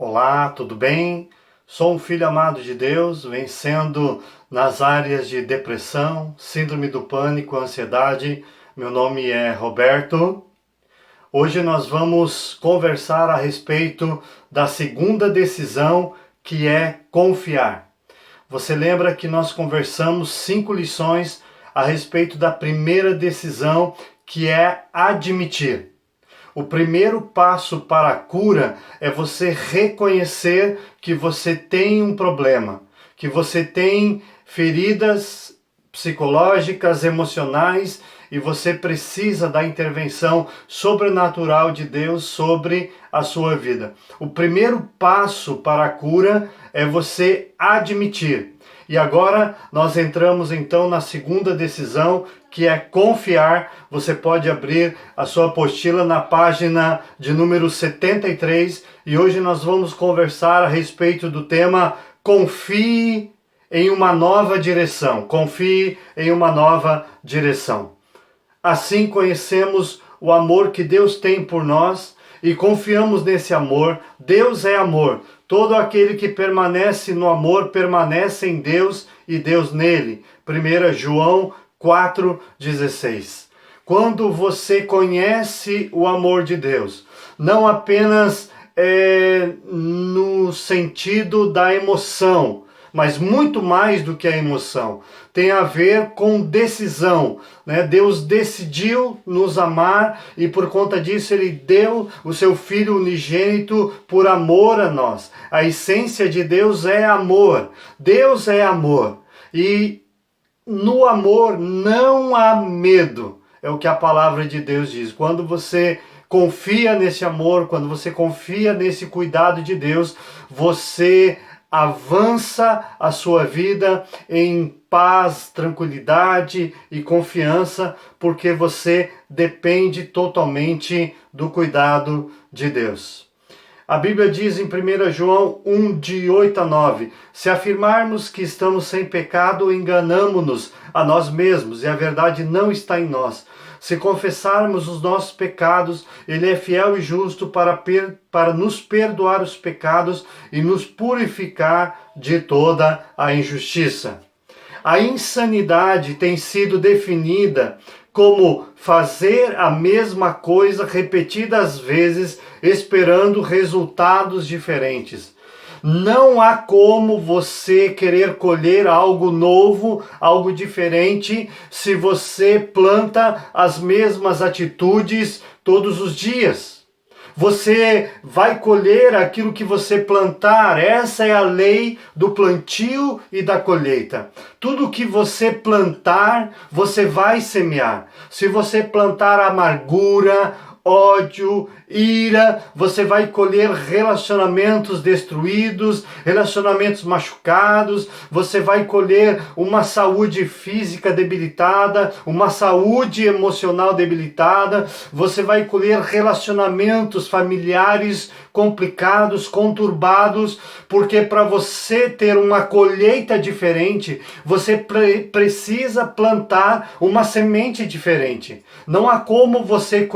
Olá, tudo bem? Sou um filho amado de Deus, vencendo nas áreas de depressão, síndrome do pânico, ansiedade. Meu nome é Roberto. Hoje nós vamos conversar a respeito da segunda decisão, que é confiar. Você lembra que nós conversamos 5 lições a respeito da primeira decisão, que é admitir. O primeiro passo para a cura é você reconhecer que você tem um problema, que você tem feridas psicológicas, emocionais, e você precisa da intervenção sobrenatural de Deus sobre a sua vida. O primeiro passo para a cura é você admitir. E agora nós entramos então na segunda decisão, que é confiar. Você pode abrir a sua apostila na página de número 73 e hoje nós vamos conversar a respeito do tema Confie em uma nova direção. Confie em uma nova direção. Assim conhecemos o amor que Deus tem por nós e confiamos nesse amor. Deus é amor. Todo aquele que permanece no amor permanece em Deus e Deus nele. 1 João 4,16. Quando você conhece o amor de Deus, não apenas no sentido da emoção, mas muito mais do que a emoção, tem a ver com decisão, né? Deus decidiu nos amar e por conta disso Ele deu o seu Filho unigênito por amor a nós. A essência de Deus é amor. Deus é amor. E no amor não há medo. É o que a palavra de Deus diz. Quando você confia nesse amor, quando você confia nesse cuidado de Deus, você avança a sua vida em paz, tranquilidade e confiança, porque você depende totalmente do cuidado de Deus. A Bíblia diz em 1 João 1, de 8 a 9, se afirmarmos que estamos sem pecado, enganamo-nos a nós mesmos e a verdade não está em nós. Se confessarmos os nossos pecados, Ele é fiel e justo para nos perdoar os pecados e nos purificar de toda a injustiça. A insanidade tem sido definida como fazer a mesma coisa repetidas vezes, esperando resultados diferentes. Não há como você querer colher algo novo, algo diferente, se você planta as mesmas atitudes todos os dias. Você vai colher aquilo que você plantar. Essa é a lei do plantio e da colheita. Tudo que você plantar, você vai semear. Se você plantar amargura, ódio, ira, você vai colher relacionamentos destruídos, relacionamentos machucados, você vai colher uma saúde física debilitada, uma saúde emocional debilitada, você vai colher relacionamentos familiares complicados, conturbados, porque para você ter uma colheita diferente, você precisa plantar uma semente diferente. Não há como você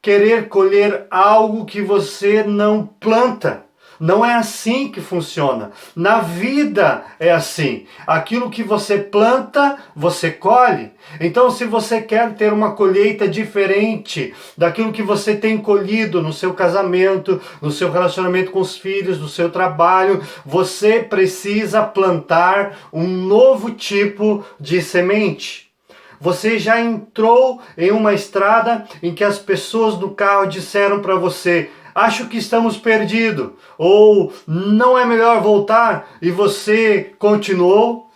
querer colher algo que você não planta. Não é assim que funciona. Na vida é assim. Aquilo que você planta, você colhe. Então, se você quer ter uma colheita diferente daquilo que você tem colhido no seu casamento, no seu relacionamento com os filhos, no seu trabalho, você precisa plantar um novo tipo de semente. Você já entrou em uma estrada em que as pessoas do carro disseram para você: acho que estamos perdidos, ou não é melhor voltar, e você continuou?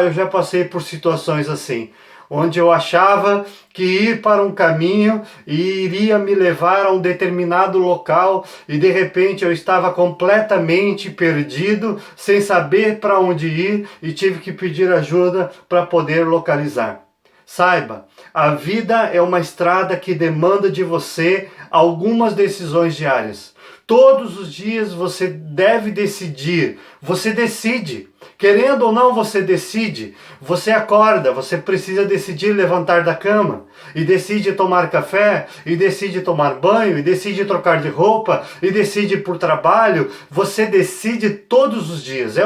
Eu já passei por situações assim, onde eu achava que ir para um caminho e iria me levar a um determinado local e de repente eu estava completamente perdido, sem saber para onde ir e tive que pedir ajuda para poder localizar. Saiba, a vida é uma estrada que demanda de você algumas decisões diárias. Todos os dias você deve decidir. Você decide. Querendo ou não, você decide. Você acorda, você precisa decidir levantar da cama. E decide tomar café, e decide tomar banho, e decide trocar de roupa, e decide ir por trabalho. Você decide todos os dias.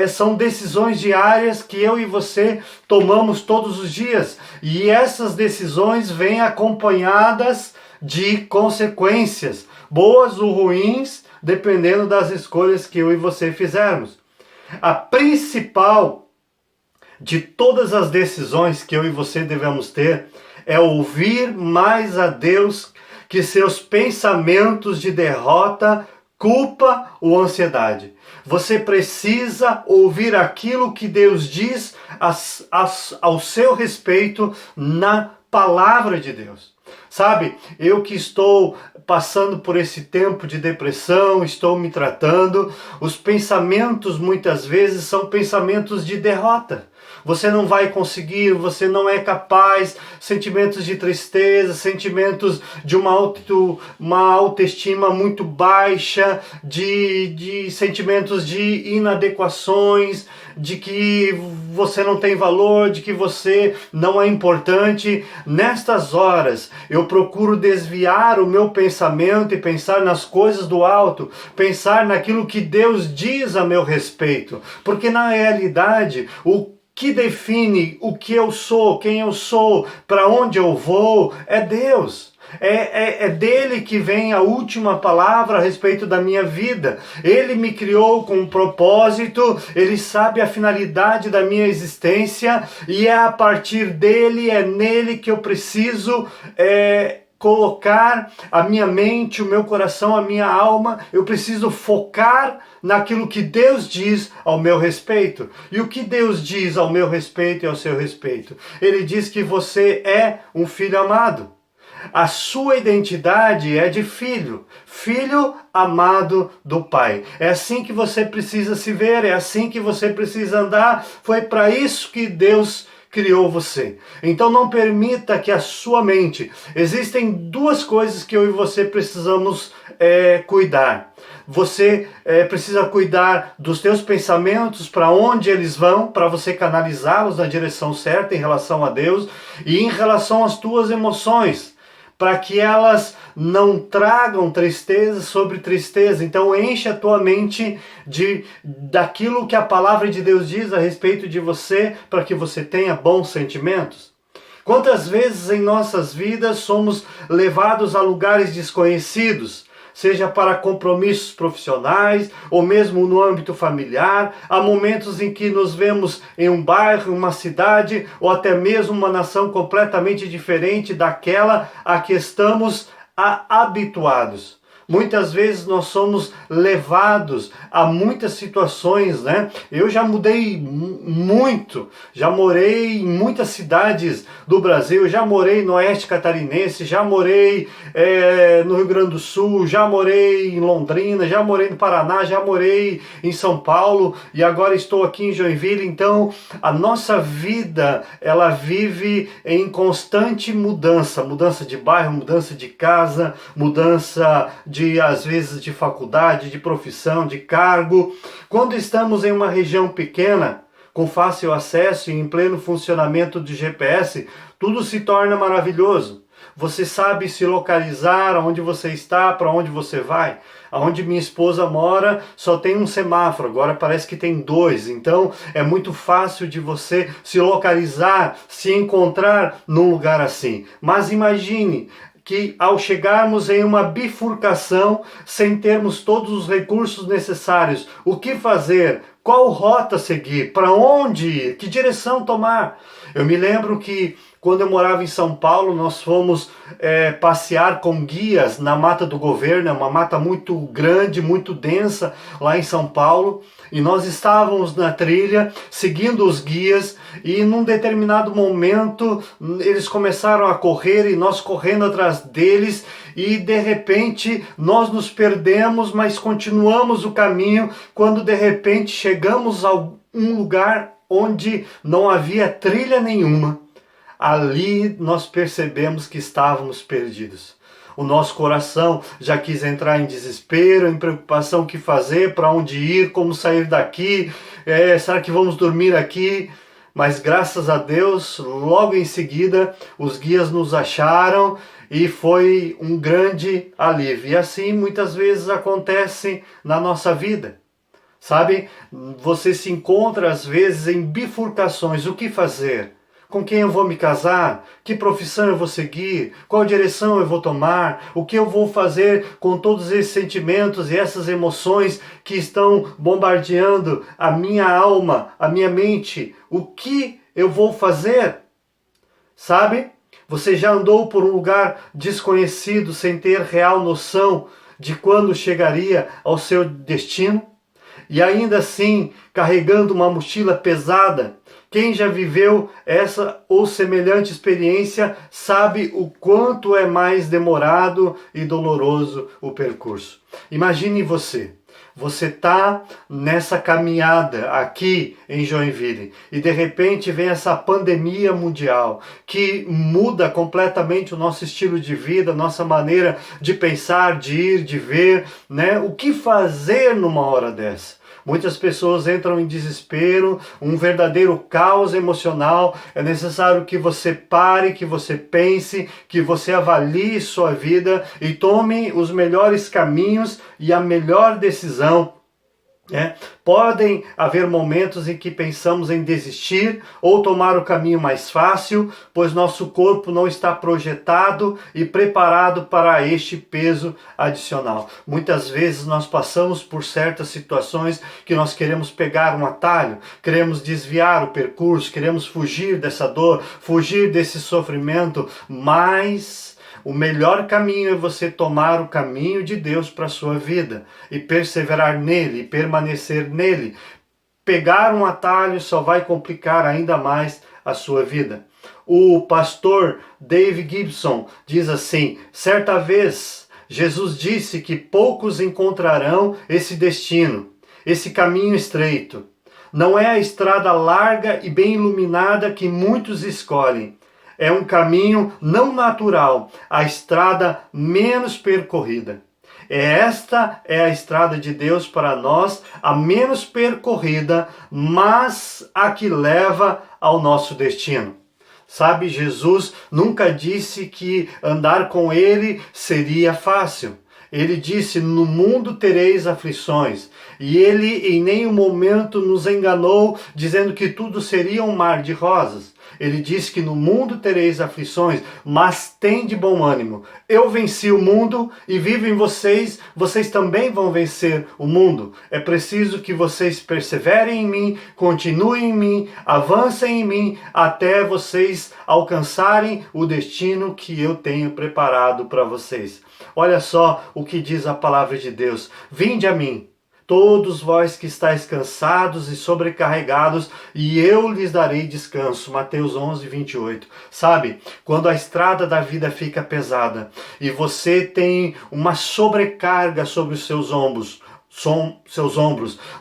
São decisões diárias que eu e você tomamos todos os dias. E essas decisões vêm acompanhadas de consequências, boas ou ruins, dependendo das escolhas que eu e você fizermos. A principal de todas as decisões que eu e você devemos ter é ouvir mais a Deus que seus pensamentos de derrota, culpa ou ansiedade. Você precisa ouvir aquilo que Deus diz ao seu respeito na palavra de Deus. Sabe, eu que estou passando por esse tempo de depressão, estou me tratando, os pensamentos muitas vezes são pensamentos de derrota. Você não vai conseguir, você não é capaz, sentimentos de tristeza, sentimentos de uma autoestima muito baixa, de sentimentos de inadequações, de que você não tem valor, de que você não é importante. Nestas horas, eu procuro desviar o meu pensamento e pensar nas coisas do alto, pensar naquilo que Deus diz a meu respeito, porque na realidade, o que define o que eu sou, quem eu sou, para onde eu vou, é Deus. É dele que vem a última palavra a respeito da minha vida. Ele me criou com um propósito, ele sabe a finalidade da minha existência, e é a partir dele, é nele que eu preciso colocar a minha mente, o meu coração, a minha alma. Eu preciso focar naquilo que Deus diz ao meu respeito. E o que Deus diz ao meu respeito e ao seu respeito? Ele diz que você é um filho amado. A sua identidade é de filho, filho amado do Pai. É assim que você precisa se ver, é assim que você precisa andar. Foi para isso que Deus criou você. Então não permita que a sua mente... Existem duas coisas que eu e você precisamos cuidar. Você precisa cuidar dos teus pensamentos, para onde eles vão, para você canalizá-los na direção certa em relação a Deus, e em relação às tuas emoções, para que elas não tragam tristeza sobre tristeza. Então enche a tua mente daquilo que a palavra de Deus diz a respeito de você, para que você tenha bons sentimentos. Quantas vezes em nossas vidas somos levados a lugares desconhecidos, seja para compromissos profissionais ou mesmo no âmbito familiar. Há momentos em que nos vemos em um bairro, uma cidade ou até mesmo uma nação completamente diferente daquela a que estamos habituados. Muitas vezes nós somos levados a muitas situações, né? Eu já mudei muito, já morei em muitas cidades do Brasil, já morei no Oeste Catarinense, já morei no Rio Grande do Sul, já morei em Londrina, já morei no Paraná, já morei em São Paulo e agora estou aqui em Joinville. Então a nossa vida, ela vive em constante mudança, mudança de bairro, mudança de casa, mudança às vezes de faculdade, de profissão, de cargo. Quando estamos em uma região pequena, com fácil acesso e em pleno funcionamento de GPS, tudo se torna maravilhoso. Você sabe se localizar, aonde você está, para onde você vai. Aonde minha esposa mora só tem um semáforo, agora parece que tem dois. Então é muito fácil de você se localizar, se encontrar num lugar assim. Mas imagine que ao chegarmos em uma bifurcação, sem termos todos os recursos necessários, o que fazer? Qual rota seguir? Para onde ir? Que direção tomar? Eu me lembro que quando eu morava em São Paulo, nós fomos passear com guias na Mata do Governo, é uma mata muito grande, muito densa lá em São Paulo, e nós estávamos na trilha, seguindo os guias, e num determinado momento eles começaram a correr e nós correndo atrás deles, e de repente nós nos perdemos, mas continuamos o caminho, quando de repente chegamos a um lugar onde não havia trilha nenhuma. Ali nós percebemos que estávamos perdidos. O nosso coração já quis entrar em desespero, em preocupação, o que fazer, para onde ir, como sair daqui, será que vamos dormir aqui? Mas graças a Deus, logo em seguida, os guias nos acharam e foi um grande alívio. E assim muitas vezes acontece na nossa vida. Sabe, você se encontra às vezes em bifurcações, o que fazer? Com quem eu vou me casar? Que profissão eu vou seguir? Qual direção eu vou tomar? O que eu vou fazer com todos esses sentimentos e essas emoções que estão bombardeando a minha alma, a minha mente? O que eu vou fazer? Sabe? Você já andou por um lugar desconhecido sem ter real noção de quando chegaria ao seu destino? E ainda assim, carregando uma mochila pesada. Quem já viveu essa ou semelhante experiência sabe o quanto é mais demorado e doloroso o percurso. Imagine você. Você está nessa caminhada aqui em Joinville e de repente vem essa pandemia mundial que muda completamente o nosso estilo de vida, nossa maneira de pensar, de ir, de ver, né? O que fazer numa hora dessa? Muitas pessoas entram em desespero, um verdadeiro caos emocional. É necessário que você pare, que você pense, que você avalie sua vida e tome os melhores caminhos e a melhor decisão. Podem haver momentos em que pensamos em desistir ou tomar o caminho mais fácil, pois nosso corpo não está projetado e preparado para este peso adicional. Muitas vezes nós passamos por certas situações que nós queremos pegar um atalho, queremos desviar o percurso, queremos fugir dessa dor, fugir desse sofrimento, mas o melhor caminho é você tomar o caminho de Deus para a sua vida e perseverar nele, e permanecer nele. Pegar um atalho só vai complicar ainda mais a sua vida. O pastor Dave Gibson diz assim: certa vez Jesus disse que poucos encontrarão esse destino, esse caminho estreito. Não é a estrada larga e bem iluminada que muitos escolhem. É um caminho não natural, a estrada menos percorrida. Esta é a estrada de Deus para nós, a menos percorrida, mas a que leva ao nosso destino. Sabe, Jesus nunca disse que andar com Ele seria fácil. Ele disse: no mundo tereis aflições. E Ele em nenhum momento nos enganou, dizendo que tudo seria um mar de rosas. Ele disse que no mundo tereis aflições, mas tem de bom ânimo. Eu venci o mundo e vivo em vocês, vocês também vão vencer o mundo. É preciso que vocês perseverem em mim, continuem em mim, avancem em mim, até vocês alcançarem o destino que eu tenho preparado para vocês. Olha só o que diz a palavra de Deus: vinde a mim, todos vós que estáis cansados e sobrecarregados, e eu lhes darei descanso. Mateus 11, 28. Sabe, quando a estrada da vida fica pesada e você tem uma sobrecarga sobre os seus ombros,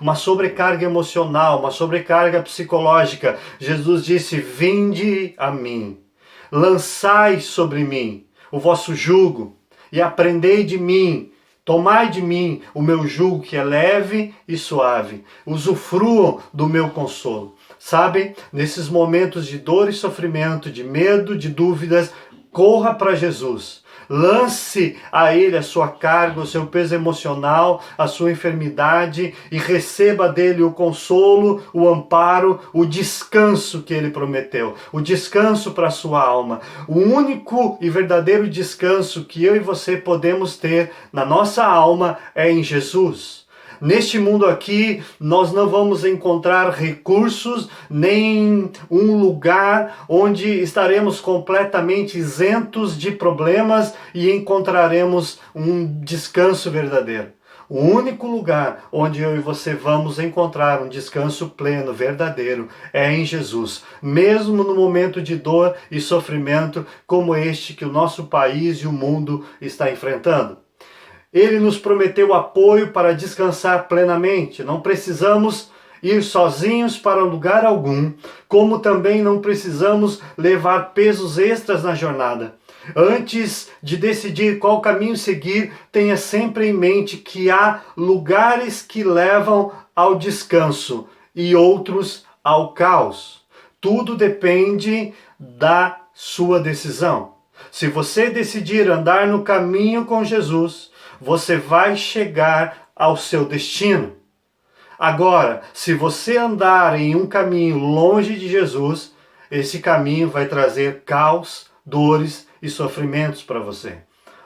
uma sobrecarga emocional, uma sobrecarga psicológica, Jesus disse: vinde a mim, lançai sobre mim o vosso jugo e aprendei de mim. Tomai de mim o meu jugo que é leve e suave. Usufruam do meu consolo. Sabe, nesses momentos de dor e sofrimento, de medo, de dúvidas, corra para Jesus. Lance a Ele a sua carga, o seu peso emocional, a sua enfermidade e receba dele o consolo, o amparo, o descanso que Ele prometeu. O descanso para a sua alma. O único e verdadeiro descanso que eu e você podemos ter na nossa alma é em Jesus. Neste mundo aqui, nós não vamos encontrar recursos, nem um lugar onde estaremos completamente isentos de problemas e encontraremos um descanso verdadeiro. O único lugar onde eu e você vamos encontrar um descanso pleno, verdadeiro, é em Jesus. Mesmo no momento de dor e sofrimento como este que o nosso país e o mundo está enfrentando. Ele nos prometeu apoio para descansar plenamente. Não precisamos ir sozinhos para lugar algum, como também não precisamos levar pesos extras na jornada. Antes de decidir qual caminho seguir, tenha sempre em mente que há lugares que levam ao descanso e outros ao caos. Tudo depende da sua decisão. Se você decidir andar no caminho com Jesus, você vai chegar ao seu destino. Agora, se você andar em um caminho longe de Jesus, esse caminho vai trazer caos, dores e sofrimentos para você.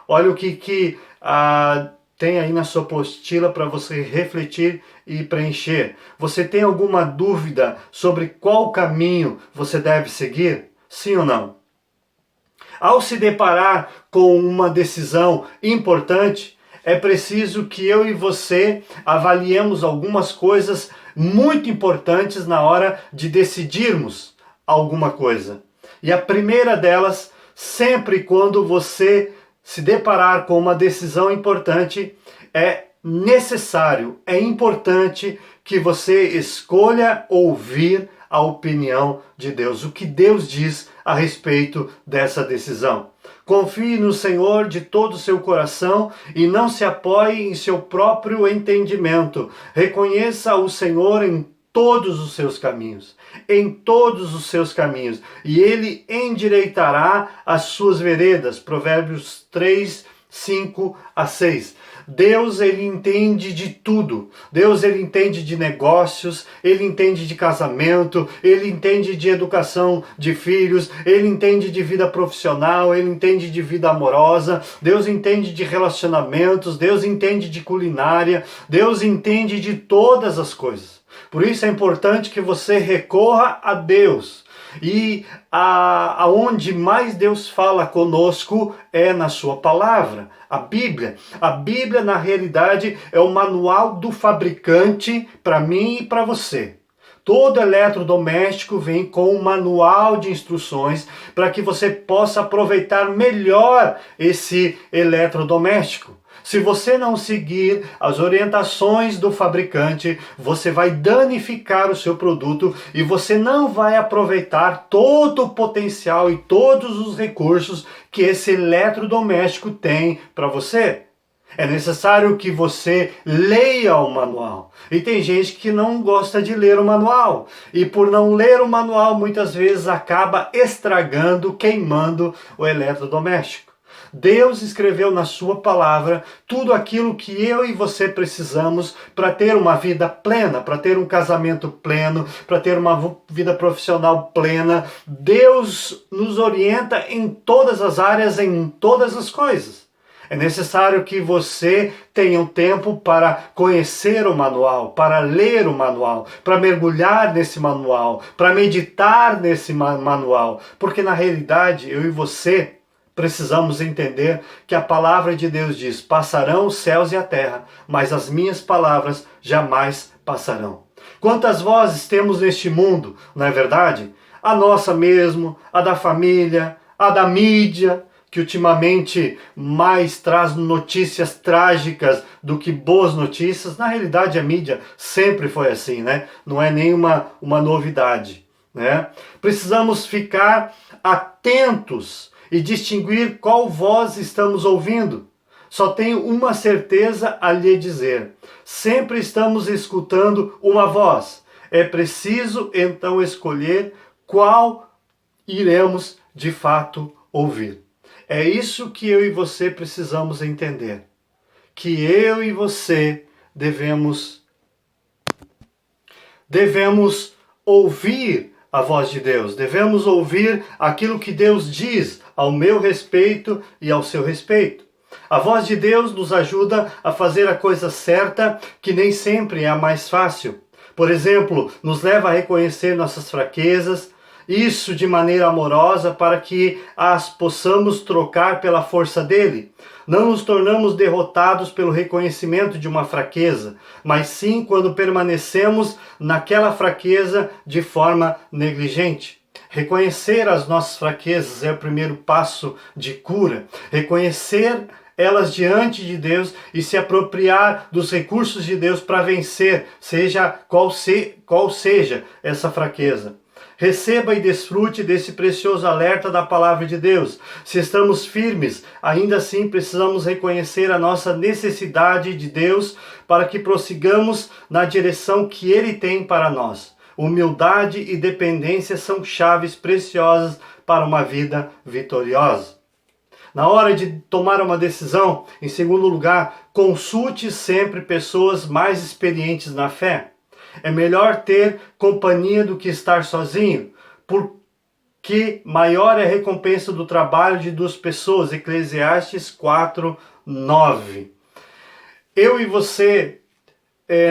Olha o que tem aí na sua apostila para você refletir e preencher. Você tem alguma dúvida sobre qual caminho você deve seguir? Sim ou não? Ao se deparar com uma decisão importante, é preciso que eu e você avaliemos algumas coisas muito importantes na hora de decidirmos alguma coisa. E a primeira delas, sempre quando você se deparar com uma decisão importante, é necessário, é importante que você escolha ouvir a opinião de Deus, o que Deus diz a respeito dessa decisão. Confie no Senhor de todo o seu coração e não se apoie em seu próprio entendimento. Reconheça o Senhor em todos os seus caminhos, em todos os seus caminhos, e Ele endireitará as suas veredas. Provérbios 3, 5 a 6. Deus, ele entende de tudo. Deus, ele entende de negócios, ele entende de casamento, ele entende de educação de filhos, ele entende de vida profissional, ele entende de vida amorosa, Deus entende de relacionamentos, Deus entende de culinária, Deus entende de todas as coisas. Por isso é importante que você recorra a Deus. E aonde mais Deus fala conosco é na sua palavra, a Bíblia. A Bíblia, na realidade, é o manual do fabricante para mim e para você. Todo eletrodoméstico vem com um manual de instruções para que você possa aproveitar melhor esse eletrodoméstico. Se você não seguir as orientações do fabricante, você vai danificar o seu produto e você não vai aproveitar todo o potencial e todos os recursos que esse eletrodoméstico tem para você. É necessário que você leia o manual. E tem gente que não gosta de ler o manual. E por não ler o manual, muitas vezes acaba estragando, queimando o eletrodoméstico. Deus escreveu na sua palavra tudo aquilo que eu e você precisamos para ter uma vida plena, para ter um casamento pleno, para ter uma vida profissional plena. Deus nos orienta em todas as áreas, em todas as coisas. É necessário que você tenha um tempo para conhecer o manual, para ler o manual, para mergulhar nesse manual, para meditar nesse manual, porque na realidade eu e você precisamos entender que a palavra de Deus diz: passarão os céus e a terra, mas as minhas palavras jamais passarão. Quantas vozes temos neste mundo, não é verdade? A nossa mesmo, a da família, a da mídia, que ultimamente mais traz notícias trágicas do que boas notícias. Na realidade, a mídia sempre foi assim, né? Não é nenhuma uma novidade, né? Precisamos ficar atentos e distinguir qual voz estamos ouvindo. Só tenho uma certeza a lhe dizer: sempre estamos escutando uma voz. É preciso então escolher qual iremos de fato ouvir. É isso que eu e você precisamos entender. Que eu e você devemos ouvir a voz de Deus. Devemos ouvir aquilo que Deus diz ao meu respeito e ao seu respeito. A voz de Deus nos ajuda a fazer a coisa certa, que nem sempre é a mais fácil. Por exemplo, nos leva a reconhecer nossas fraquezas, isso de maneira amorosa, para que as possamos trocar pela força dele. Não nos tornamos derrotados pelo reconhecimento de uma fraqueza, mas sim quando permanecemos naquela fraqueza de forma negligente. Reconhecer as nossas fraquezas é o primeiro passo de cura. Reconhecer elas diante de Deus e se apropriar dos recursos de Deus para vencer, seja qual seja essa fraqueza. Receba e desfrute desse precioso alerta da palavra de Deus. Se estamos firmes, ainda assim precisamos reconhecer a nossa necessidade de Deus para que prossigamos na direção que Ele tem para nós. Humildade e dependência são chaves preciosas para uma vida vitoriosa. Na hora de tomar uma decisão, em segundo lugar, consulte sempre pessoas mais experientes na fé. É melhor ter companhia do que estar sozinho, porque maior é a recompensa do trabalho de duas pessoas. Eclesiastes 4:9. Eu e você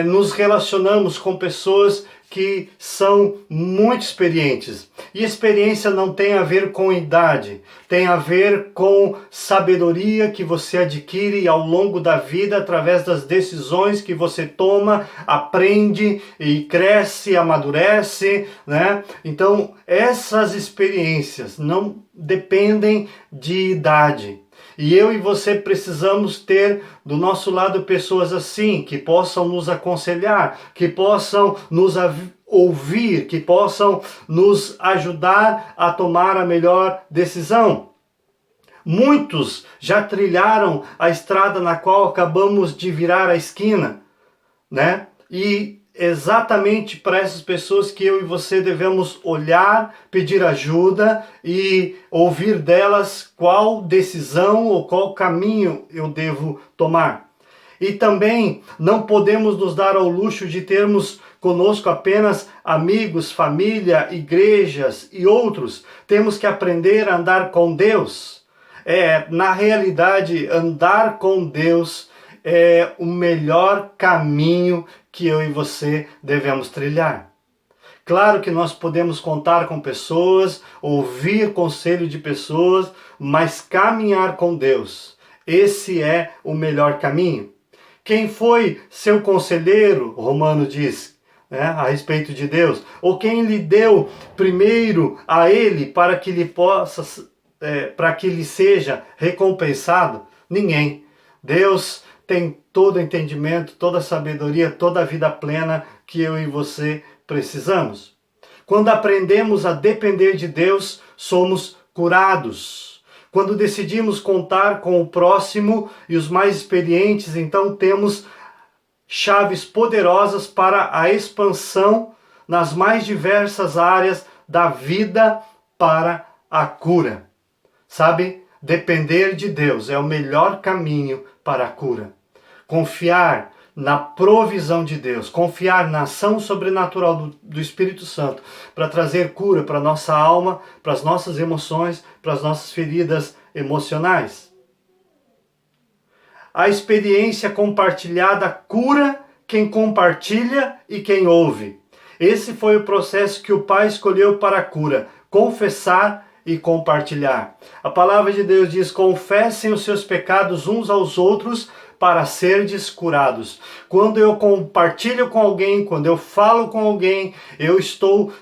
nos relacionamos com pessoas que são muito experientes. E experiência não tem a ver com idade, tem a ver com sabedoria que você adquire ao longo da vida através das decisões que você toma, aprende e cresce, amadurece, né? Então, essas experiências não dependem de idade. E eu e você precisamos ter do nosso lado pessoas assim, que possam nos aconselhar, que possam nos ouvir, que possam nos ajudar a tomar a melhor decisão. Muitos já trilharam a estrada na qual acabamos de virar a esquina, né? E exatamente para essas pessoas que eu e você devemos olhar, pedir ajuda e ouvir delas qual decisão ou qual caminho eu devo tomar. E também não podemos nos dar ao luxo de termos conosco apenas amigos, família, igrejas e outros. Temos que aprender a andar com Deus. Na realidade, andar com Deus é o melhor caminho que eu e você devemos trilhar. Claro que nós podemos contar com pessoas, ouvir conselho de pessoas, mas caminhar com Deus, esse é o melhor caminho. Quem foi seu conselheiro, Romano diz, né, a respeito de Deus? Ou quem lhe deu primeiro a Ele para que lhe seja recompensado? Ninguém. Deus tem todo o entendimento, toda a sabedoria, toda a vida plena que eu e você precisamos. Quando aprendemos a depender de Deus, somos curados. Quando decidimos contar com o próximo e os mais experientes, então temos chaves poderosas para a expansão nas mais diversas áreas da vida para a cura. Sabe? Depender de Deus é o melhor caminho para a cura. Confiar na provisão de Deus, confiar na ação sobrenatural do Espírito Santo para trazer cura para a nossa alma, para as nossas emoções, para as nossas feridas emocionais. A experiência compartilhada cura quem compartilha e quem ouve. Esse foi o processo que o Pai escolheu para a cura: confessar e compartilhar. A palavra de Deus diz: confessem os seus pecados uns aos outros para serdes curados. Quando eu compartilho com alguém, quando eu falo com alguém, eu estou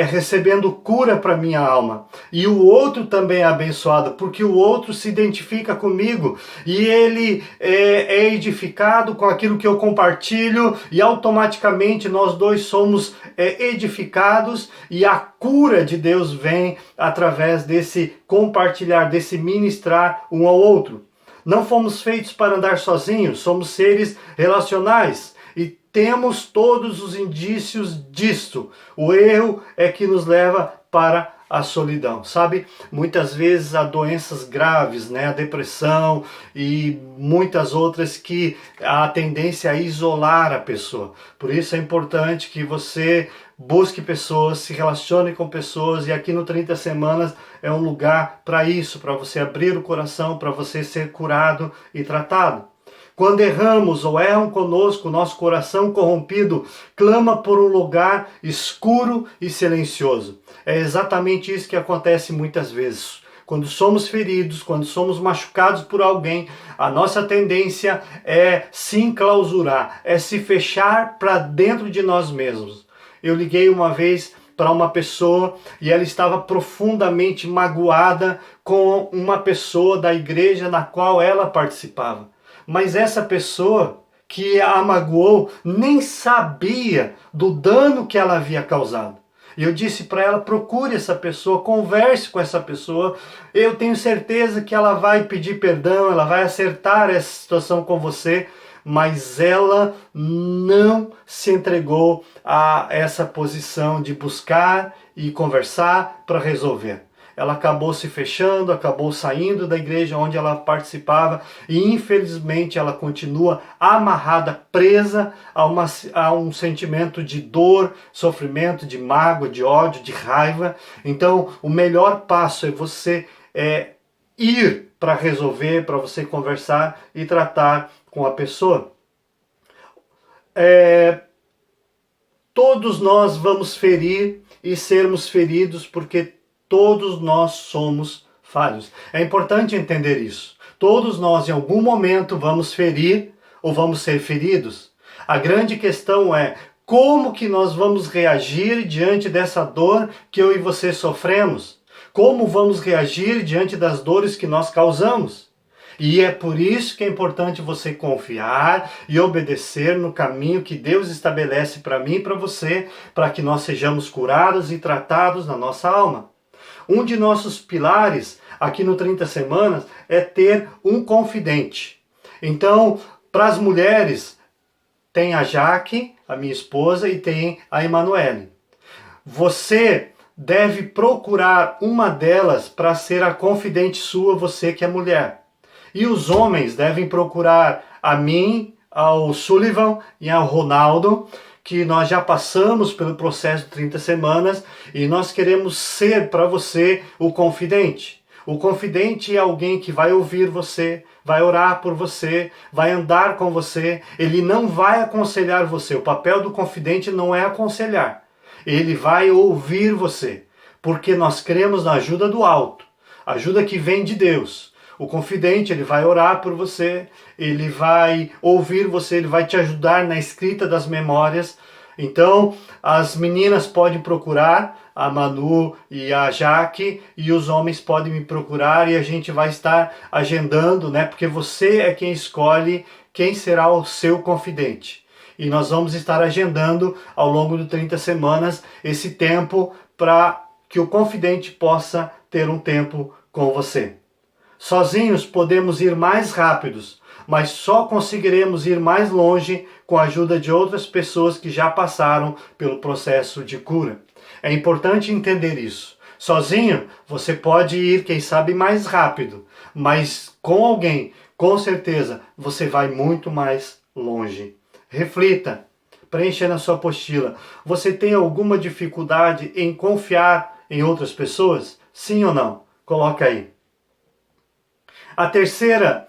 recebendo cura para minha alma. E o outro também é abençoado, porque o outro se identifica comigo e ele é edificado com aquilo que eu compartilho e automaticamente nós dois somos edificados e a cura de Deus vem através desse compartilhar, desse ministrar um ao outro. Não fomos feitos para andar sozinhos, somos seres relacionais e temos todos os indícios disto. O erro é que nos leva para a solidão, sabe? Muitas vezes há doenças graves, né? A depressão e muitas outras que há a tendência a isolar a pessoa. Por isso é importante que você busque pessoas, se relacione com pessoas, e aqui no 30 Semanas é um lugar para isso, para você abrir o coração, para você ser curado e tratado. Quando erramos ou erram conosco, nosso coração corrompido clama por um lugar escuro e silencioso. É exatamente isso que acontece muitas vezes. Quando somos feridos, quando somos machucados por alguém, a nossa tendência é se enclausurar, é se fechar para dentro de nós mesmos. Eu liguei uma vez para uma pessoa e ela estava profundamente magoada com uma pessoa da igreja na qual ela participava. Mas essa pessoa que a magoou nem sabia do dano que ela havia causado. E eu disse para ela, procure essa pessoa, converse com essa pessoa. Eu tenho certeza que ela vai pedir perdão, ela vai acertar essa situação com você, mas ela não se entregou a essa posição de buscar e conversar para resolver. Ela acabou se fechando, acabou saindo da igreja onde ela participava e infelizmente ela continua amarrada, presa a um sentimento de dor, sofrimento, de mágoa, de ódio, de raiva. Então o melhor passo é você ir para resolver, para você conversar e tratar com a pessoa. Todos nós vamos ferir e sermos feridos porque todos nós somos falhos. É importante entender isso. Todos nós, em algum momento, vamos ferir ou vamos ser feridos. A grande questão é como que nós vamos reagir diante dessa dor que eu e você sofremos? Como vamos reagir diante das dores que nós causamos? E é por isso que é importante você confiar e obedecer no caminho que Deus estabelece para mim e para você, para que nós sejamos curados e tratados na nossa alma. Um de nossos pilares aqui no 30 Semanas é ter um confidente. Então, para as mulheres, tem a Jaque, a minha esposa, e tem a Emanuele. Você deve procurar uma delas para ser a confidente sua, você que é mulher. E os homens devem procurar a mim, ao Sullivan e ao Ronaldo, que nós já passamos pelo processo de 30 semanas e nós queremos ser para você o confidente. O confidente é alguém que vai ouvir você, vai orar por você, vai andar com você. Ele não vai aconselhar você. O papel do confidente não é aconselhar. Ele vai ouvir você, porque nós cremos na ajuda do alto, ajuda que vem de Deus. O confidente, ele vai orar por você, ele vai ouvir você, ele vai te ajudar na escrita das memórias. Então, as meninas podem procurar a Manu e a Jaque, e os homens podem me procurar e a gente vai estar agendando, né? Porque você é quem escolhe quem será o seu confidente. E nós vamos estar agendando ao longo de 30 semanas esse tempo para que o confidente possa ter um tempo com você. Sozinhos podemos ir mais rápidos, mas só conseguiremos ir mais longe com a ajuda de outras pessoas que já passaram pelo processo de cura. É importante entender isso. Sozinho, você pode ir, quem sabe, mais rápido, mas com alguém, com certeza, você vai muito mais longe. Reflita, preencha na sua apostila. Você tem alguma dificuldade em confiar em outras pessoas? Sim ou não? Coloca aí. A terceira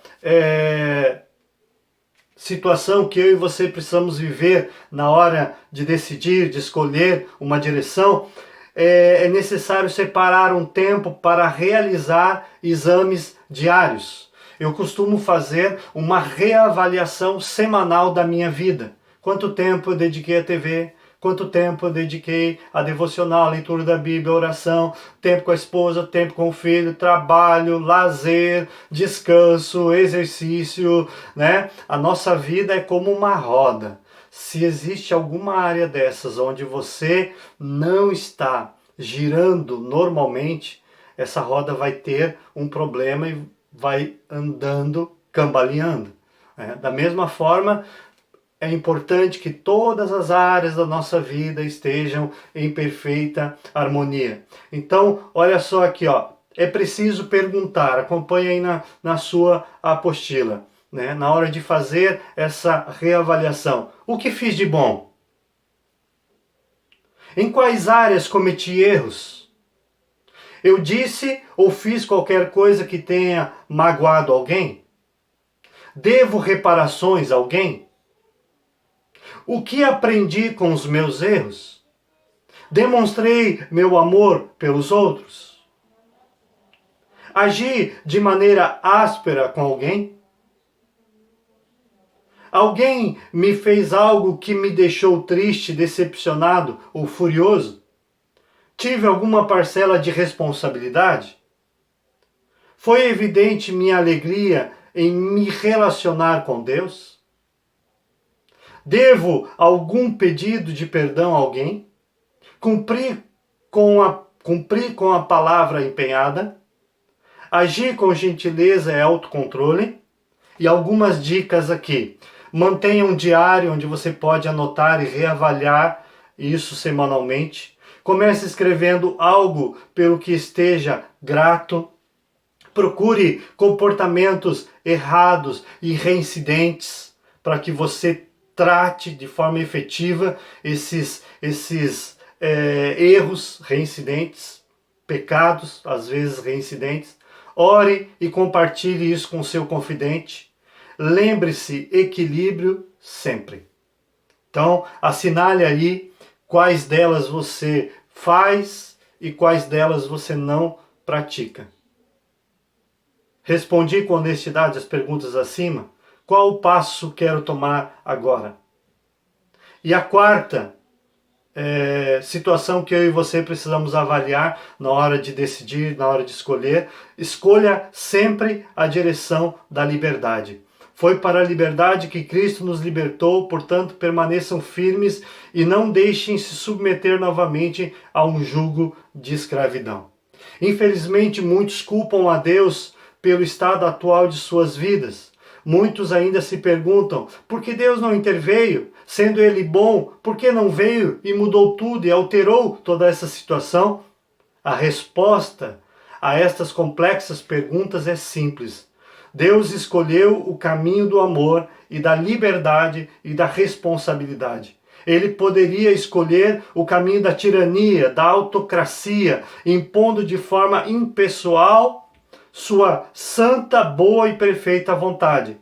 situação que eu e você precisamos viver na hora de decidir, de escolher uma direção, é necessário separar um tempo para realizar exames diários. Eu costumo fazer uma reavaliação semanal da minha vida. Quanto tempo eu dediquei à TV? Quanto tempo eu dediquei a devocional, a leitura da Bíblia, a oração, tempo com a esposa, tempo com o filho, trabalho, lazer, descanso, exercício, né? A nossa vida é como uma roda. Se existe alguma área dessas onde você não está girando normalmente, essa roda vai ter um problema e vai andando, cambaleando. Da mesma forma, é importante que todas as áreas da nossa vida estejam em perfeita harmonia. Então, olha só aqui, ó. É preciso perguntar, acompanhe aí na sua apostila, né? Na hora de fazer essa reavaliação. O que fiz de bom? Em quais áreas cometi erros? Eu disse ou fiz qualquer coisa que tenha magoado alguém? Devo reparações a alguém? O que aprendi com os meus erros? Demonstrei meu amor pelos outros? Agi de maneira áspera com alguém? Alguém me fez algo que me deixou triste, decepcionado ou furioso? Tive alguma parcela de responsabilidade? Foi evidente minha alegria em me relacionar com Deus? Devo algum pedido de perdão a alguém? Cumpri cumprir com a palavra empenhada, agir com gentileza é autocontrole. E algumas dicas aqui. Mantenha um diário onde você pode anotar e reavaliar isso semanalmente. Comece escrevendo algo pelo que esteja grato. Procure comportamentos errados e reincidentes para que você trate de forma efetiva esses erros reincidentes, pecados, às vezes reincidentes. Ore e compartilhe isso com seu confidente. Lembre-se, equilíbrio sempre. Então, assinale aí quais delas você faz e quais delas você não pratica. Respondi com honestidade as perguntas acima. Qual o passo quero tomar agora? E a quarta situação que eu e você precisamos avaliar na hora de decidir, na hora de escolher, escolha sempre a direção da liberdade. Foi para a liberdade que Cristo nos libertou, portanto permaneçam firmes e não deixem se submeter novamente a um jugo de escravidão. Infelizmente, muitos culpam a Deus pelo estado atual de suas vidas. Muitos ainda se perguntam, por que Deus não interveio? Sendo Ele bom, por que não veio e mudou tudo e alterou toda essa situação? A resposta a estas complexas perguntas é simples. Deus escolheu o caminho do amor e da liberdade e da responsabilidade. Ele poderia escolher o caminho da tirania, da autocracia, impondo de forma impessoal sua santa, boa e perfeita vontade.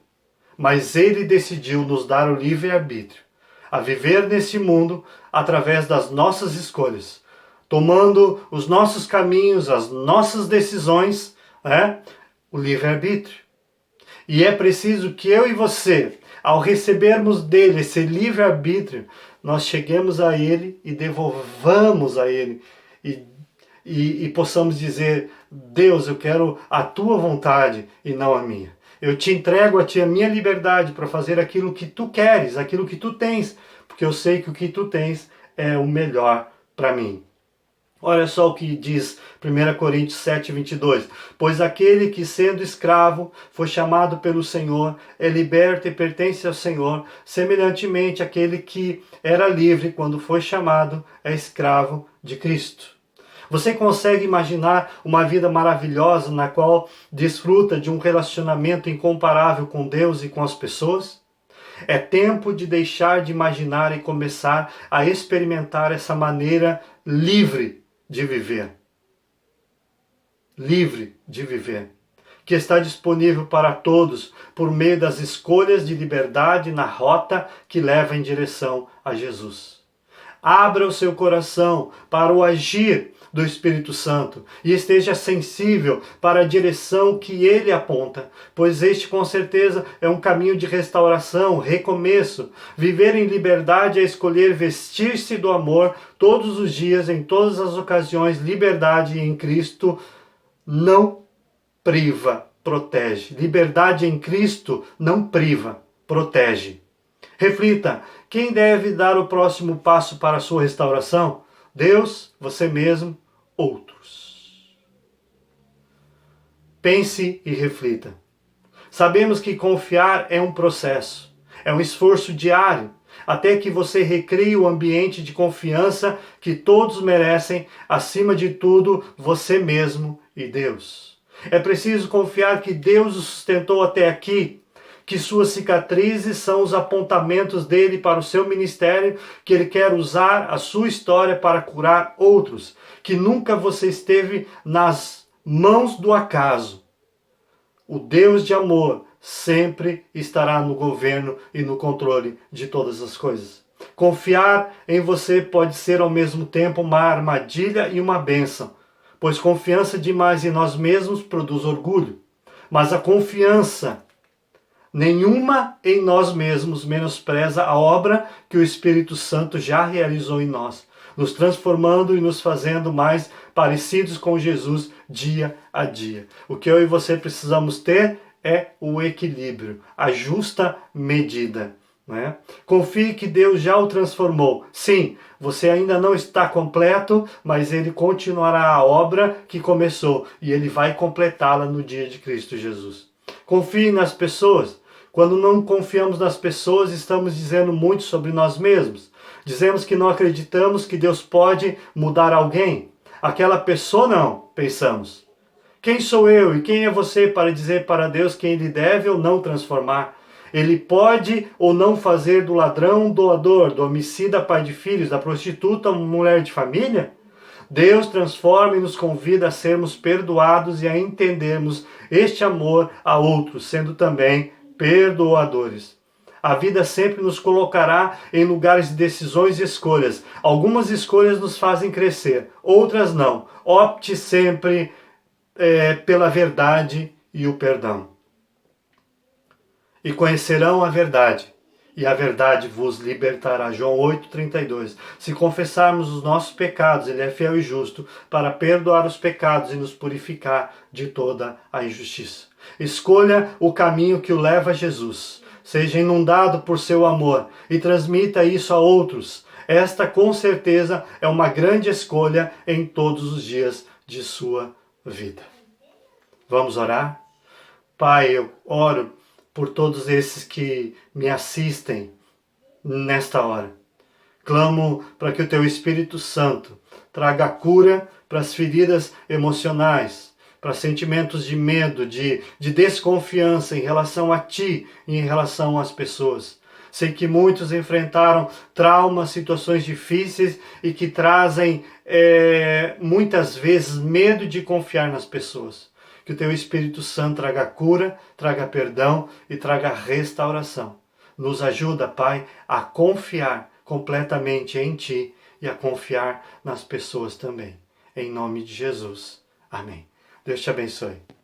Mas ele decidiu nos dar o livre-arbítrio, a viver nesse mundo através das nossas escolhas, tomando os nossos caminhos, as nossas decisões, o livre-arbítrio. E é preciso que eu e você, ao recebermos dele esse livre-arbítrio, nós cheguemos a ele e devolvamos a ele e possamos dizer, Deus, eu quero a tua vontade e não a minha. Eu te entrego a ti a minha liberdade para fazer aquilo que tu queres, aquilo que tu tens, porque eu sei que o que tu tens é o melhor para mim. Olha só o que diz 1 Coríntios 7, 22. Pois aquele que, sendo escravo, foi chamado pelo Senhor, é liberto e pertence ao Senhor, semelhantemente aquele que era livre quando foi chamado, é escravo de Cristo. Você consegue imaginar uma vida maravilhosa na qual desfruta de um relacionamento incomparável com Deus e com as pessoas? É tempo de deixar de imaginar e começar a experimentar essa maneira livre de viver. Livre de viver. Que está disponível para todos por meio das escolhas de liberdade na rota que leva em direção a Jesus. Abra o seu coração para o agir do Espírito Santo e esteja sensível para a direção que ele aponta, pois este com certeza é um caminho de restauração, recomeço. Viver em liberdade é escolher vestir-se do amor todos os dias, em todas as ocasiões. Liberdade em Cristo não priva, protege. Liberdade em Cristo não priva, protege. Reflita, quem deve dar o próximo passo para a sua restauração? Deus, você mesmo, outros. Pense e reflita. Sabemos que confiar é um processo, é um esforço diário, até que você recrie o ambiente de confiança que todos merecem, acima de tudo, você mesmo e Deus. É preciso confiar que Deus o sustentou até aqui, que suas cicatrizes são os apontamentos dele para o seu ministério, que ele quer usar a sua história para curar outros, que nunca você esteve nas mãos do acaso. O Deus de amor sempre estará no governo e no controle de todas as coisas. Confiar em você pode ser ao mesmo tempo uma armadilha e uma bênção, pois confiança demais em nós mesmos produz orgulho, mas a confiança nenhuma em nós mesmos menospreza a obra que o Espírito Santo já realizou em nós, nos transformando e nos fazendo mais parecidos com Jesus dia a dia. O que eu e você precisamos ter é o equilíbrio, a justa medida. né? Confie que Deus já o transformou. Sim, você ainda não está completo, mas Ele continuará a obra que começou e Ele vai completá-la no dia de Cristo Jesus. Confie nas pessoas. Quando não confiamos nas pessoas, estamos dizendo muito sobre nós mesmos. Dizemos que não acreditamos que Deus pode mudar alguém. Aquela pessoa não, pensamos. Quem sou eu e quem é você para dizer para Deus quem Ele deve ou não transformar? Ele pode ou não fazer do ladrão um doador, do homicida pai de filhos, da prostituta uma mulher de família? Deus transforma e nos convida a sermos perdoados e a entendermos este amor a outros, sendo também perdoadores. A vida sempre nos colocará em lugares de decisões e escolhas. Algumas escolhas nos fazem crescer, outras não. Opte sempre pela verdade e o perdão. E conhecerão a verdade, e a verdade vos libertará. João 8,32. Se confessarmos os nossos pecados, Ele é fiel e justo para perdoar os pecados e nos purificar de toda a injustiça. Escolha o caminho que o leva a Jesus. Seja inundado por seu amor e transmita isso a outros. Esta, com certeza, é uma grande escolha em todos os dias de sua vida. Vamos orar? Pai, eu oro por todos esses que me assistem nesta hora. Clamo para que o Teu Espírito Santo traga cura para as feridas emocionais, para sentimentos de medo, de desconfiança em relação a Ti e em relação às pessoas. Sei que muitos enfrentaram traumas, situações difíceis e que trazem muitas vezes medo de confiar nas pessoas. Que o Teu Espírito Santo traga cura, traga perdão e traga restauração. Nos ajuda, Pai, a confiar completamente em Ti e a confiar nas pessoas também. Em nome de Jesus. Amém. Deus te abençoe.